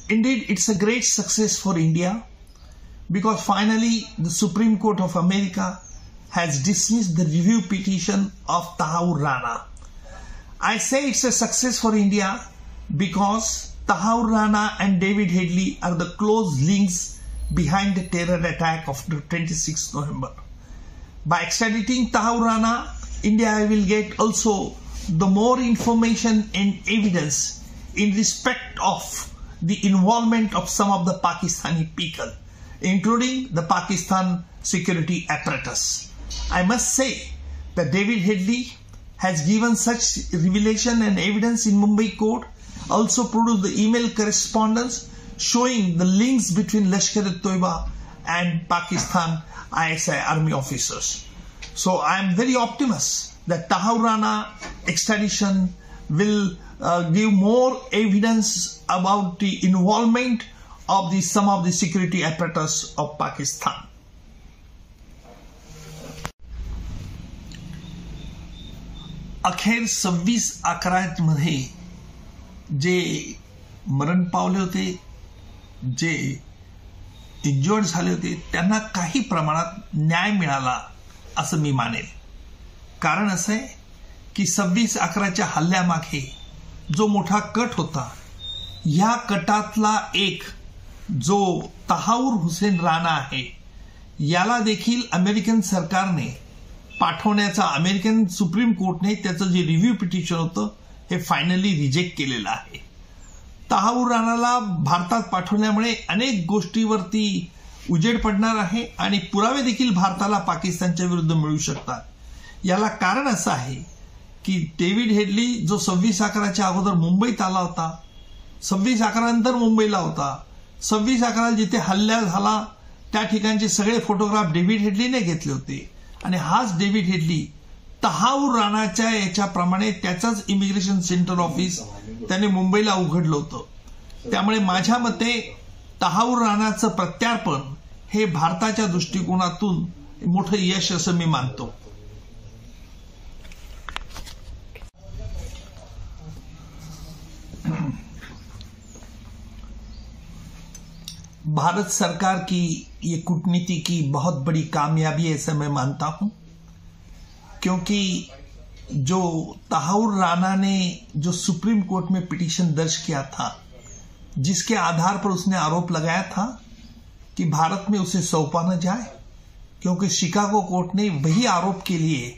Indeed, it's a great success for India because finally the Supreme Court of America has dismissed the review petition of Tahaur Rana. I say it's a success for India because Tahaur Rana and David Headley are the close links behind the terror attack of 26 November. By extraditing Tahaur Rana, India will get also the more information and evidence in respect of the involvement of some of the Pakistani people, including the Pakistan security apparatus. I must say that David Headley has given such revelation and evidence in Mumbai court, also produced the email correspondence showing the links between Lashkar-e-Toiba and Pakistan ISI army officers. So I am very optimistic that Tahaur Rana extradition will give more evidence about the involvement of some of the security apparatus of Pakistan. अखेर 26/11 मध्ये जे मरण पावले होते, जे injured झाले होते, त्यांना काही प्रमाणात न्याय मिळाला असं मी मानेल. कारण असं आहे की 26/11च्या हल्ल्यामागे जो मोठा कट होता, ह्या कटातला एक जो तहाऊर हुसेन राणा आहे, याला देखील अमेरिकन सरकारने पाठवण्याचा अमेरिकन सुप्रीम कोर्टने त्याचं जे रिव्ह्यू पिटिशन होतं हे फायनली रिजेक्ट केलेलं आहे. तहाऊर राणाला भारतात पाठवल्यामुळे अनेक गोष्टीवरती उजेड पडणार आहे आणि पुरावे देखील भारताला पाकिस्तानच्या विरुद्ध मिळू शकतात. याला कारण असं आहे की डेव्हिड हेडली जो 26/11च्या अगोदर मुंबईत आला होता, 26/11 नंतर मुंबईला होता, 26/11 जिथे हल्ला झाला त्या ठिकाणचे सगळे फोटोग्राफ डेव्हिड हेडलीने घेतले होते आणि हाच डेव्हिड हेडली तहाऊर राणाच्या याच्याप्रमाणे त्याचंच इमिग्रेशन सेंटर ऑफिस त्याने मुंबईला उघडलं होतं. त्यामुळे माझ्या मते तहाऊर राणाचं प्रत्यार्पण हे भारताच्या दृष्टिकोनातून मोठं यश असं मी मानतो. भारत सरकार की ये कूटनीति की बहुत बड़ी कामयाबी है ऐसा मैं मानता हूं, क्योंकि जो तहाऊर राणा ने जो सुप्रीम कोर्ट में पिटीशन दर्ज किया था, जिसके आधार पर उसने आरोप लगाया था कि भारत में उसे सौंपा न जाए, क्योंकि शिकागो कोर्ट ने वही आरोप के लिए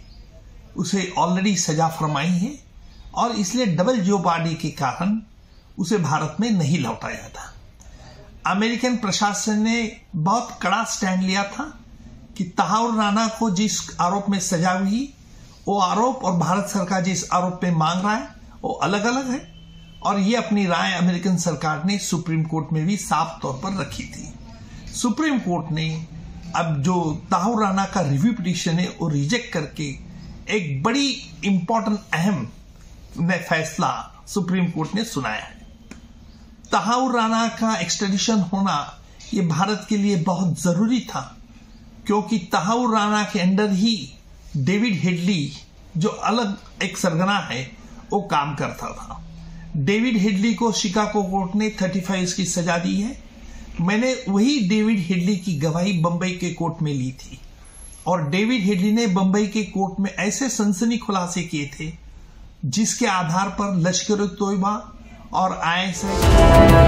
उसे ऑलरेडी सजा फरमाई है और इसलिए डबल जेओपार्डी के कारण उसे भारत में नहीं लौटाया था. अमेरिकन प्रशासन ने बहुत कड़ा स्टैंड लिया था कि तहाऊर राणा को जिस आरोप में सजा हुई, वो आरोप और भारत सरकार जिस आरोप में मांग रहा है वो अलग अलग है, और ये अपनी राय अमेरिकन सरकार ने सुप्रीम कोर्ट में भी साफ तौर पर रखी थी. सुप्रीम कोर्ट ने अब जो तहाऊर राणा का रिव्यू पिटीशन है वो रिजेक्ट करके एक बड़ी इंपॉर्टेंट अहम फैसला सुप्रीम कोर्ट ने सुनाया है. तहाऊर राणा का एक्सट्रेडिशन होना ये भारत के लिए बहुत जरूरी था, क्योंकि तहाऊर राणा के अंडर ही डेविड हेडली जो अलग एक सरगना है वो काम करता था. डेविड हेडली को शिकागो कोर्ट ने 35 की सजा दी है. मैंने वही डेविड हेडली की गवाही बंबई के कोर्ट में ली थी और डेविड हेडली ने बंबई के कोर्ट में ऐसे सनसनी खुलासे किए थे जिसके आधार पर लश्कर-ए-तोयबा और ISI